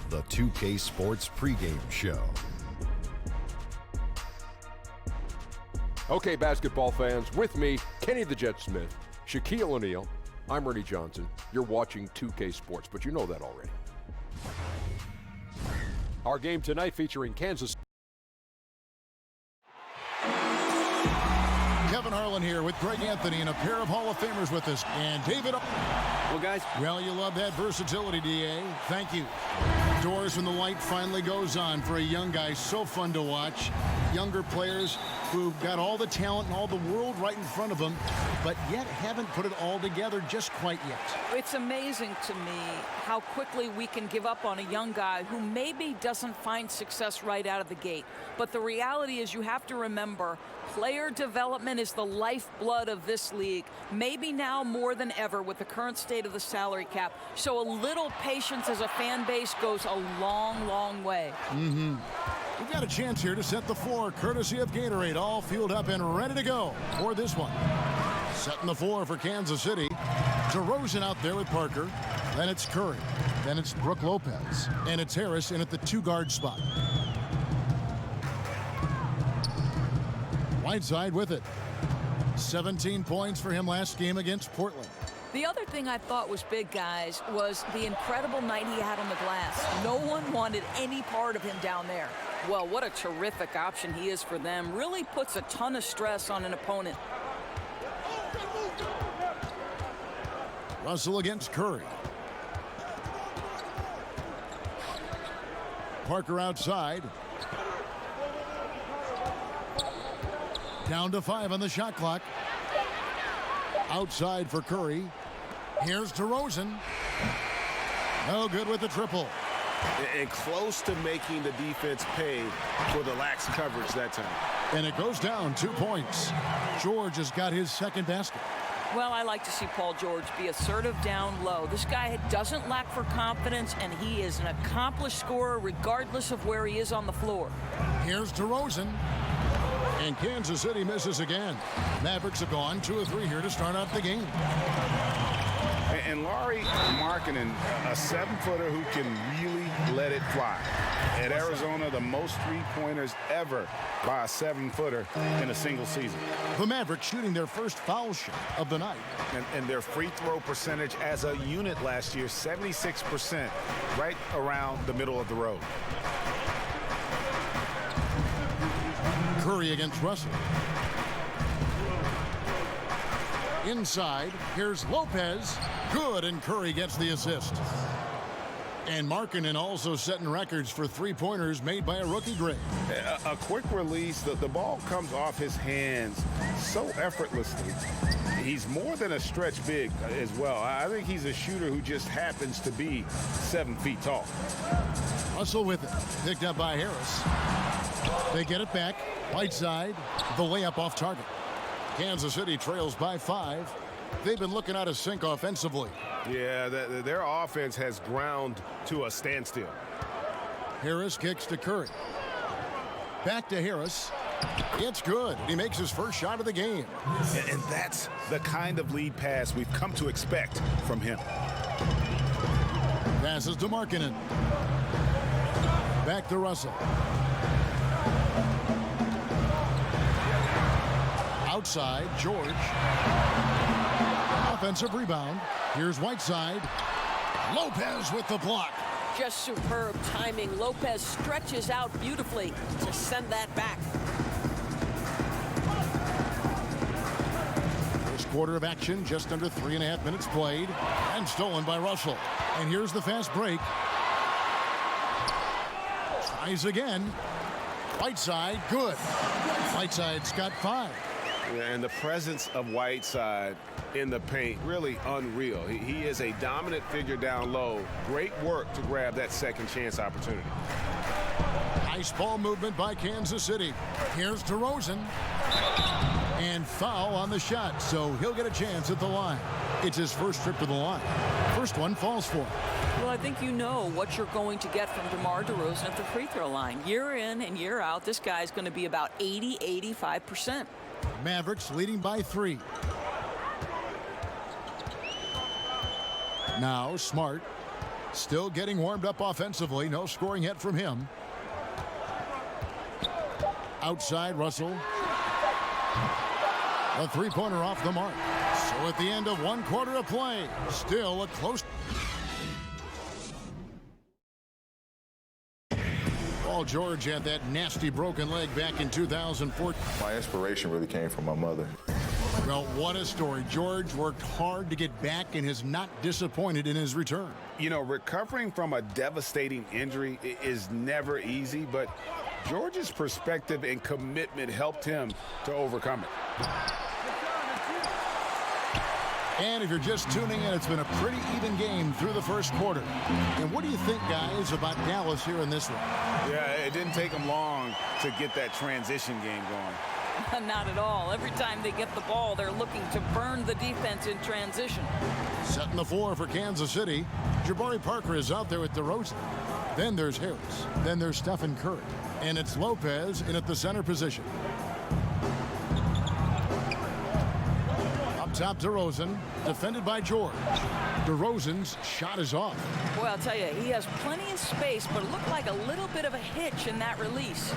the 2K Sports pregame show. Okay, basketball fans, with me, Kenny the Jet Smith, Shaquille O'Neal, I'm Ernie Johnson. You're watching 2K Sports, but you know that already. Our game tonight featuring Kansas. Kevin Harlan here with Greg Anthony and a pair of Hall of Famers with us. And David. Well, guys. Well, you love that versatility, DA. Thank you. Doors when the light finally goes on for a young guy. So fun to watch. Younger players who've got all the talent and all the world right in front of them, but yet haven't put it all together just quite yet. It's amazing to me how quickly we can give up on a young guy who maybe doesn't find success right out of the gate. But the reality is you have to remember player development is the lifeblood of this league, maybe now more than ever with the current state of the salary cap. So a little patience as a fan base goes a long, long way. We've got a chance here to set the floor, courtesy of Gatorade, all fueled up and ready to go for this one. Setting the floor for Kansas City. DeRozan out there with Parker. Then it's Curry. Then it's Brook Lopez. And it's Harris in at the two-guard spot. Whiteside with it. 17 points for him last game against Portland. The other thing I thought was big, guys, was the incredible night he had on the glass. No one wanted any part of him down there. Well, what a terrific option he is for them. Really puts a ton of stress on an opponent. Russell against Curry. Parker outside. Down to 5 on the shot clock. Outside for Curry. Here's DeRozan. No good with the triple. And close to making the defense pay for the lax coverage that time. And it goes down 2 points. George has got his second basket. Well, I like to see Paul George be assertive down low. This guy doesn't lack for confidence, and he is an accomplished scorer regardless of where he is on the floor. Here's DeRozan. And Kansas City misses again. Mavericks have gone 2 of 3 here to start out the game. And Lauri Markkanen, a 7-footer who can really let it fly. At Arizona, the most three-pointers ever by a 7-footer in a single season. The Mavericks shooting their first foul shot of the night. And their free throw percentage as a unit last year, 76%, right around the middle of the road. Curry against Russell. Inside, here's Lopez. Good, and Curry gets the assist. And Markkanen also setting records for three-pointers made by a rookie grade. A quick release, the ball comes off his hands so effortlessly. He's more than a stretch big as well. I think he's a shooter who just happens to be 7 feet tall. Russell with it, picked up by Harris. They get it back. Whiteside, the layup off target. Kansas City trails by 5. They've been looking out of sync offensively. Yeah, their offense has ground to a standstill. Harris kicks to Curry. Back to Harris. It's good. He makes his first shot of the game. And that's the kind of lead pass we've come to expect from him. Passes to Markkanen. Back to Russell. Outside, George. Offensive rebound. Here's Whiteside. Lopez with the block. Just superb timing. Lopez stretches out beautifully to send that back. First quarter of action, just under 3.5 minutes played. And stolen by Russell. And here's the fast break. Tries again. Whiteside, good. Whiteside's got 5. And the presence of Whiteside in the paint, really unreal. He is a dominant figure down low. Great work to grab that second chance opportunity. Nice ball movement by Kansas City. Here's DeRozan. And foul on the shot, so he'll get a chance at the line. It's his first trip to the line. First one falls for him. Well, I think you know what you're going to get from DeMar DeRozan at the free throw line. Year in and year out, this guy's going to be about 80-85%. Mavericks leading by 3. Now Smart. Still getting warmed up offensively. No scoring yet from him. Outside, Russell. A three-pointer off the mark. So at the end of 1 quarter of play, still a close. Paul George had that nasty broken leg back in 2004. My inspiration really came from my mother. Well, what a story. George worked hard to get back and is not disappointed in his return. You know, recovering from a devastating injury is never easy, but George's perspective and commitment helped him to overcome it. And if you're just tuning in, it's been a pretty even game through the first quarter. And what do you think, guys, about Dallas here in this one? Yeah, it didn't take them long to get that transition game going. Not at all. Every time they get the ball, they're looking to burn the defense in transition. Setting the floor for Kansas City. Jabari Parker is out there with DeRozan. Then there's Harris. Then there's Stephen Curry. And it's Lopez in at the center position. Up top, DeRozan, defended by George. DeRozan's shot is off. Boy, I'll tell you, he has plenty of space, but it looked like a little bit of a hitch in that release.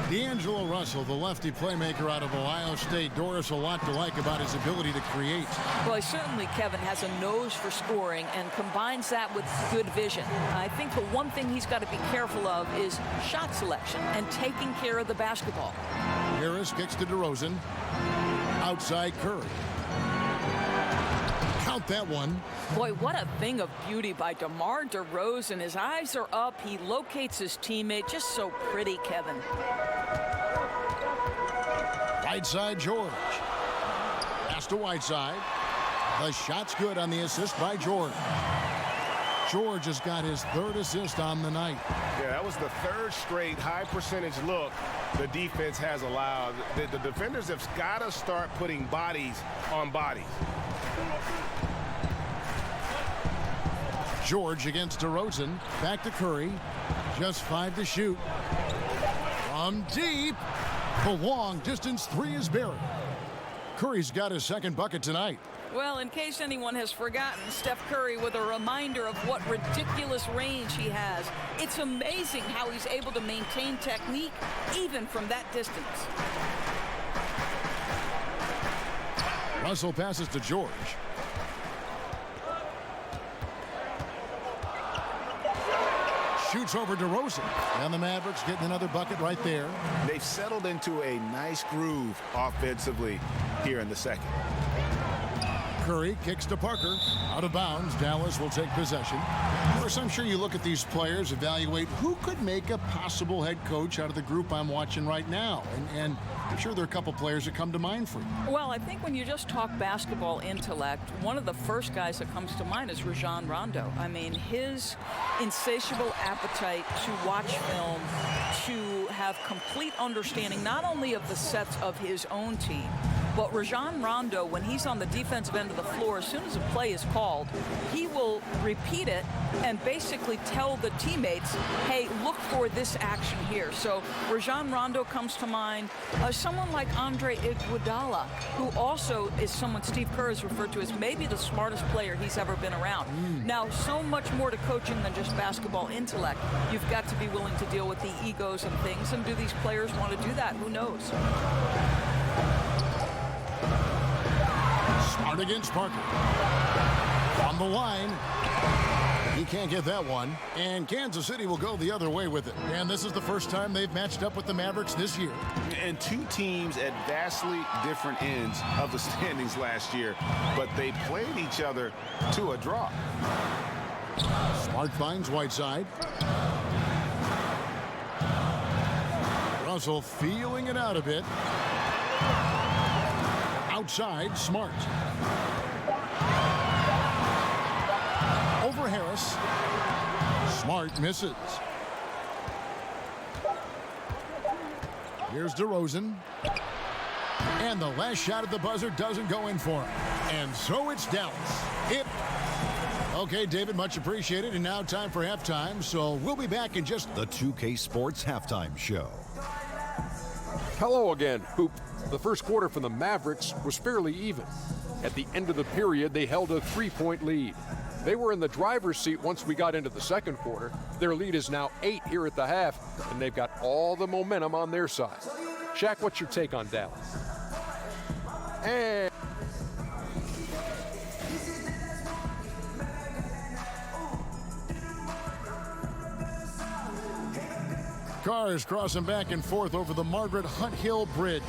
D'Angelo Russell, the lefty playmaker out of Ohio State. Doris, a lot to like about his ability to create. Well, certainly Kevin has a nose for scoring and combines that with good vision. I think the one thing he's got to be careful of is shot selection and taking care of the basketball. Harris kicks to DeRozan. Outside Curry. Count that one. Boy, what a thing of beauty by DeMar DeRozan. His eyes are up. He locates his teammate. Just so pretty, Kevin. Right side, George. Pass to Whiteside. The shot's good on the assist by George. George has got his third assist on the night. Yeah, that was the third straight high percentage look the defense has allowed. The defenders have got to start putting bodies on bodies. George against DeRozan. Back to Curry. Just 5 to shoot. From deep. The long distance three is buried. Curry's got his second bucket tonight. Well, in case anyone has forgotten, Steph Curry with a reminder of what ridiculous range he has. It's amazing how he's able to maintain technique even from that distance. Russell passes to George. Shoots over DeRozan. And the Mavericks getting another bucket right there. They've settled into a nice groove offensively here in the second. Curry kicks to Parker. Out of bounds. Dallas will take possession. Of course, I'm sure you look at these players, evaluate who could make a possible head coach out of the group I'm watching right now. And I'm sure there are a couple players that come to mind for you. Well, I think when you just talk basketball intellect, one of the first guys that comes to mind is Rajon Rondo. I mean, his insatiable appetite to watch film, to have complete understanding not only of the sets of his own team, but Rajon Rondo, when he's on the defensive end of the floor, as soon as a play is called, he will repeat it and basically tell the teammates, hey, look for this action here. So Rajon Rondo comes to mind. Someone like Andre Iguodala, who also is someone Steve Kerr has referred to as maybe the smartest player he's ever been around. Now, so much more to coaching than just basketball intellect. You've got to be willing to deal with the egos and things, and do these players want to do that? Who knows? Smart against Parker. On the line. He can't get that one. And Kansas City will go the other way with it. And this is the first time they've matched up with the Mavericks this year. And two teams at vastly different ends of the standings last year, but they played each other to a draw. Smart finds Whiteside. Russell feeling it out a bit. Outside, Smart. Over Harris. Smart misses. Here's DeRozan. And the last shot at the buzzer doesn't go in for him. And so it's Dallas. Okay, David, much appreciated. And now time for halftime. So we'll be back in just The 2K Sports Halftime Show. Hello again, Hoop. The first quarter for the Mavericks was fairly even. At the end of the period, they held a 3-point lead. They were in the driver's seat once we got into the second quarter. Their lead is now 8 here at the half, and they've got all the momentum on their side. Shaq, what's your take on Dallas? And cars crossing back and forth over the Margaret Hunt Hill Bridge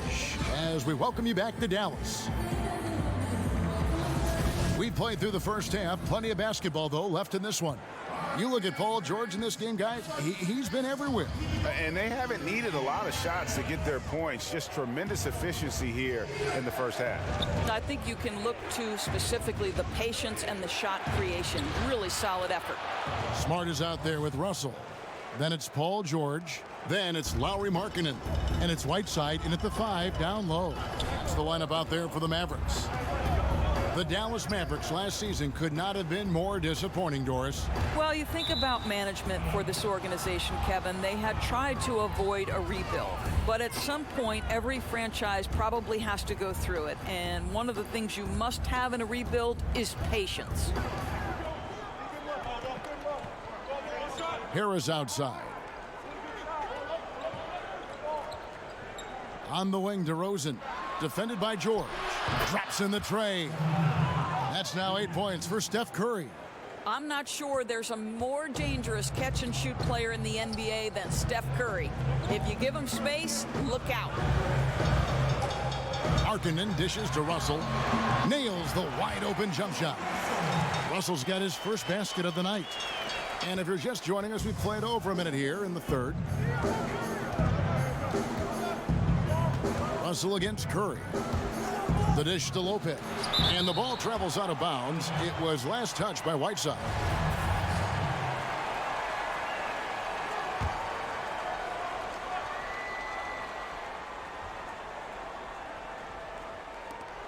as we welcome you back to Dallas. We played through the first half. Plenty of basketball, though, left in this one. You look at Paul George in this game, guys. He's been everywhere. And they haven't needed a lot of shots to get their points. Just tremendous efficiency here in the first half. I think you can look to specifically the patience and the shot creation. Really solid effort. Smart is out there with Russell. Then it's Paul George. Then it's Lauri Markkanen. And it's Whiteside in at the 5 down low. That's the lineup out there for the Mavericks. The Dallas Mavericks last season could not have been more disappointing, Doris. Well, you think about management for this organization, Kevin. They had tried to avoid a rebuild. But at some point, every franchise probably has to go through it. And one of the things you must have in a rebuild is patience. Harris outside. On the wing, DeRozan. Defended by George. Drops in the tray. That's now 8 points for Steph Curry. I'm not sure there's a more dangerous catch-and-shoot player in the NBA than Steph Curry. If you give him space, look out. Markkanen dishes to Russell. Nails the wide-open jump shot. Russell's got his first basket of the night. And if you're just joining us, we played over a minute here in the third. Russell against Curry. The dish to Lopez. And the ball travels out of bounds. It was last touched by Whiteside.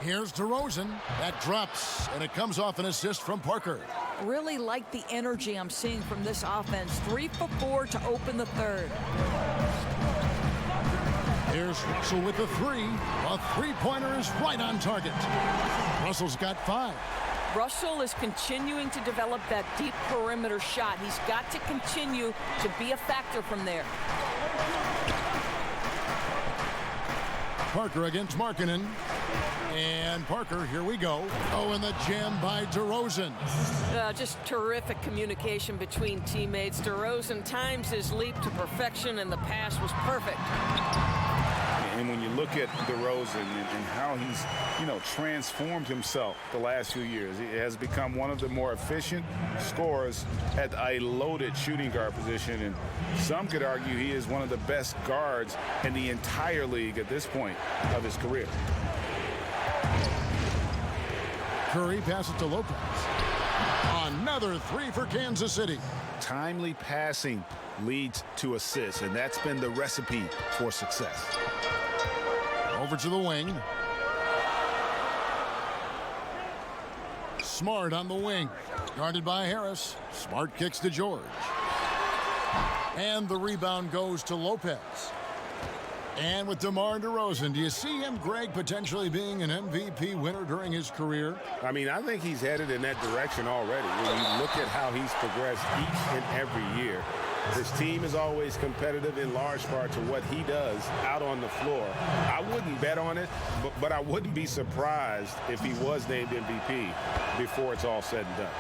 Here's DeRozan. That drops, and it comes off an assist from Parker. Really like the energy I'm seeing from this offense. 3 for 4 to open the third. Here's Russell with the 3. A three-pointer is right on target. Russell's got 5. Russell is continuing to develop that deep perimeter shot. He's got to continue to be a factor from there. Parker against Markkanen. And Parker, here we go. Oh, and the jam by DeRozan. Just terrific communication between teammates. DeRozan times his leap to perfection, and the pass was perfect. And when you look at DeRozan and how he's, transformed himself the last few years, he has become one of the more efficient scorers at a loaded shooting guard position. And some could argue he is one of the best guards in the entire league at this point of his career. Curry passes to Lopez. Another 3 for Kansas City. Timely passing leads to assists, and that's been the recipe for success. Over to the wing. Smart on the wing. Guarded by Harris. Smart kicks to George. And the rebound goes to Lopez. And with DeMar DeRozan, do you see him, Greg, potentially being an MVP winner during his career? I mean, I think he's headed in that direction already. When you look at how he's progressed each and every year, his team is always competitive in large part to what he does out on the floor. I wouldn't bet on it, but I wouldn't be surprised if he was named MVP before it's all said and done.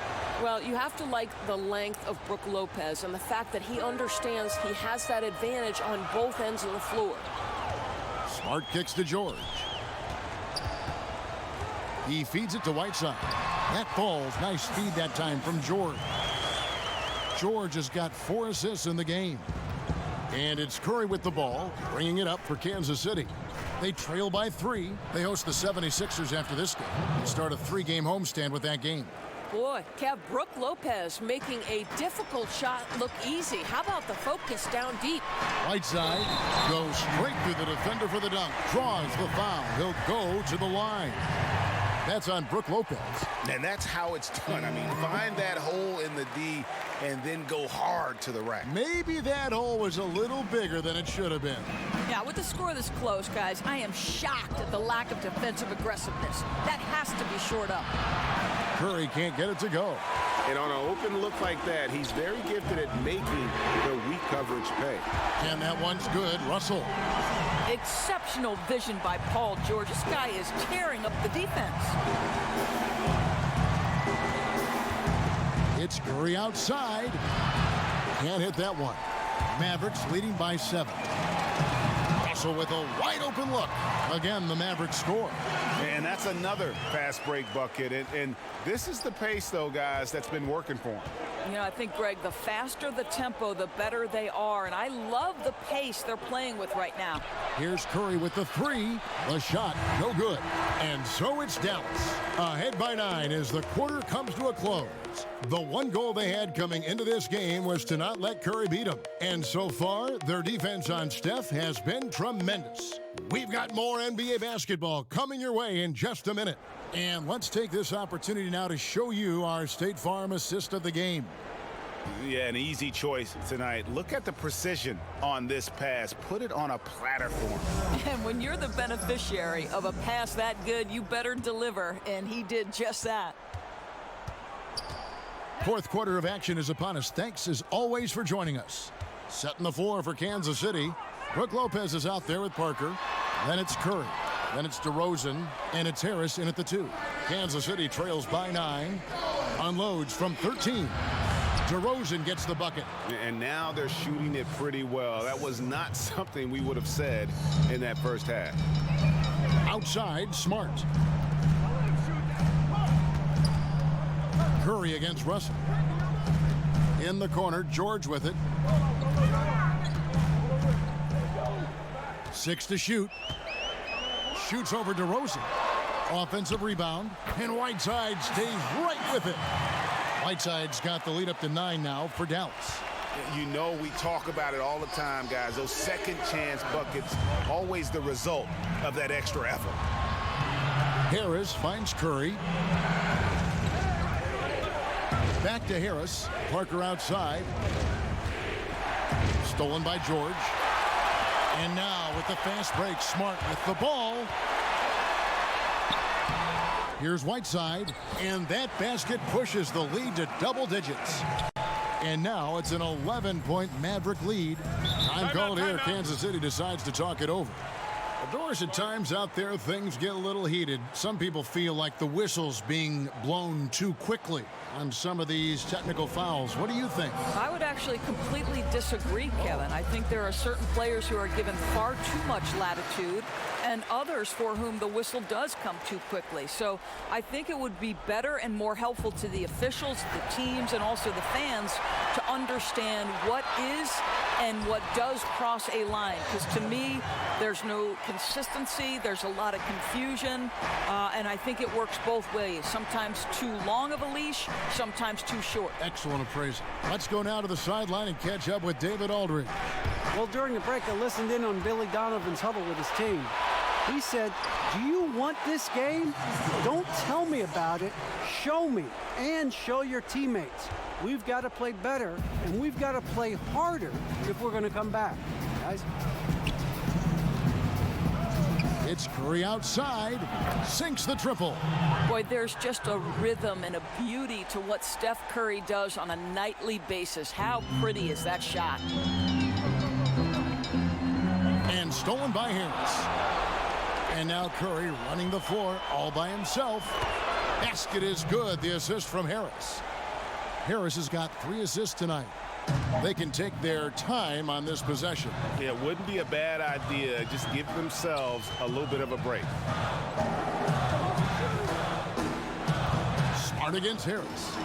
Well, you have to like the length of Brook Lopez and the fact that he understands he has that advantage on both ends of the floor. Smart kicks to George. He feeds it to Whiteside. That falls. Nice feed that time from George. George has got 4 assists in the game. And it's Curry with the ball, bringing it up for Kansas City. They trail by 3. They host the 76ers after this game. They start a 3-game homestand with that game. Boy, Kev, Brook Lopez making a difficult shot look easy. How about the focus down deep? Whiteside goes straight through the defender for the dunk. Draws the foul. He'll go to the line. That's on Brook Lopez. And that's how it's done. I mean, find that hole in the D and then go hard to the rack. Maybe that hole was a little bigger than it should have been. Yeah, with the score this close, guys, I am shocked at the lack of defensive aggressiveness. That has to be shored up. Curry can't get it to go. And on an open look like that, he's very gifted at making the weak coverage pay. And that one's good. Russell. Exceptional vision by Paul George. This guy is tearing up the defense. It's Curry outside. Can't hit that one. Mavericks leading by 7. Russell with a wide open look. Again, the Mavericks score. And that's another fast break bucket. And this is the pace, though, guys, that's been working for him. You know, I think, Greg, the faster the tempo, the better they are. And I love the pace they're playing with right now. Here's Curry with the 3. The shot, no good. And so it's Dallas. Ahead by 9 as the quarter comes to a close. The one goal they had coming into this game was to not let Curry beat them. And so far, their defense on Steph has been tremendous. We've got more NBA basketball coming your way in just a minute. And let's take this opportunity now to show you our State Farm assist of the game. Yeah, an easy choice tonight. Look at the precision on this pass. Put it on a platter for him. And when you're the beneficiary of a pass that good, you better deliver. And he did just that. Fourth quarter of action is upon us. Thanks as always for joining us. Setting the floor for Kansas City. Brook Lopez is out there with Parker. Then it's Curry. Then it's DeRozan. And it's Harris in at the 2. Kansas City trails by 9. Unloads from 13. DeRozan gets the bucket. And now they're shooting it pretty well. That was not something we would have said in that first half. Outside, Smart. Curry against Russell. In the corner, George with it. 6 to shoot. Shoots over DeRozan. Offensive rebound. And Whiteside stays right with it. Whiteside's got the lead up to 9 now for Dallas. You know, we talk about it all the time, guys. Those second chance buckets, always the result of that extra effort. Harris finds Curry. Back to Harris. Parker outside. Stolen by George. And now with the fast break, Smart with the ball. Here's Whiteside. And that basket pushes the lead to double digits. And now it's an 11-point Maverick lead. Time called here. Kansas City decides to talk it over. Doris, at times out there, things get a little heated. Some people feel like the whistle's being blown too quickly on some of these technical fouls. What do you think? I would actually completely disagree, Kevin. I think there are certain players who are given far too much latitude and others for whom the whistle does come too quickly. So I think it would be better and more helpful to the officials, the teams, and also the fans to understand what is and what does cross a line. Because to me, there's no consistency, there's a lot of confusion, and I think it works both ways. Sometimes too long of a leash, sometimes too short. Excellent appraisal. Let's go now to the sideline and catch up with David Aldridge. Well, during the break, I listened in on Billy Donovan's huddle with his team. He said, do you want this game? Don't tell me about it. Show me and show your teammates. We've got to play better, and we've got to play harder if we're going to come back, guys. It's Curry outside, sinks the triple. Boy, there's just a rhythm and a beauty to what Steph Curry does on a nightly basis. How pretty is that shot? And stolen by Harris. And now Curry running the floor all by himself. Basket is good. The assist from Harris. Harris has got 3 assists tonight. They can take their time on this possession. Yeah, it wouldn't be a bad idea. Just give themselves a little bit of a break. Smart against Harris.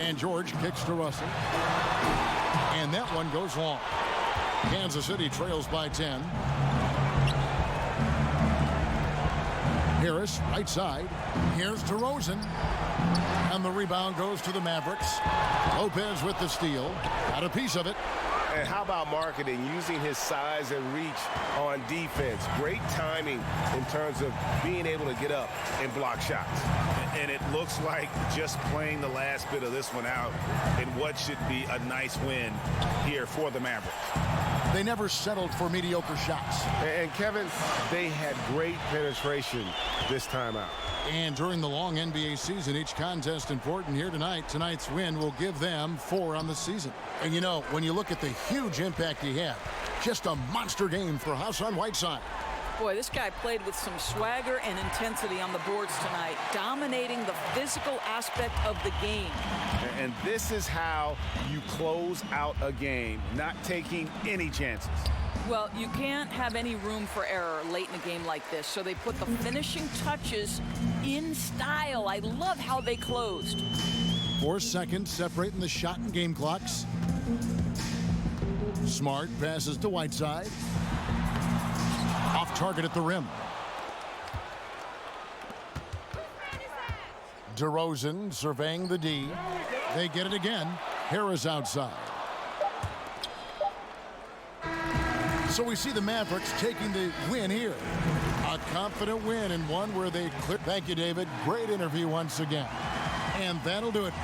And George kicks to Russell. And that one goes long. Kansas City trails by 10. Harris, right side. Here's DeRozan. And the rebound goes to the Mavericks. Lopez with the steal. Got a piece of it. And how about marketing, using his size and reach on defense? Great timing in terms of being able to get up and block shots. And it looks like just playing the last bit of this one out in what should be a nice win here for the Mavericks. They never settled for mediocre shots. And Kevin, they had great penetration this time out. And during the long NBA season, each contest important here tonight. Tonight's win will give them 4 on the season. And you know, when you look at the huge impact he had, just a monster game for Hassan Whiteside. Boy, this guy played with some swagger and intensity on the boards tonight, dominating the physical aspect of the game. And this is how you close out a game, not taking any chances. Well, you can't have any room for error late in a game like this, so they put the finishing touches in style. I love how they closed. 4 seconds separating the shot and game clocks. Smart passes to Whiteside. Off target at the rim. DeRozan surveying the D. They get it again. Harris outside. So we see the Mavericks taking the win here. A confident win and one where they clear. Thank you, David. Great interview once again. And that'll do it.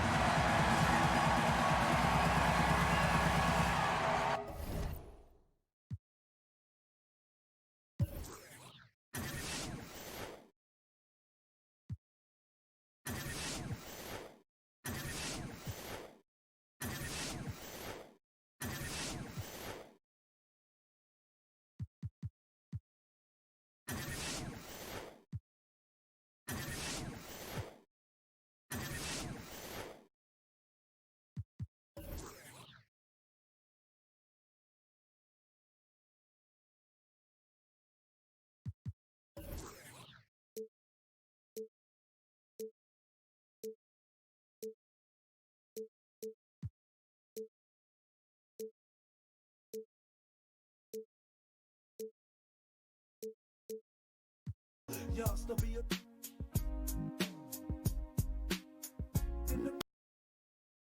Y'all still be a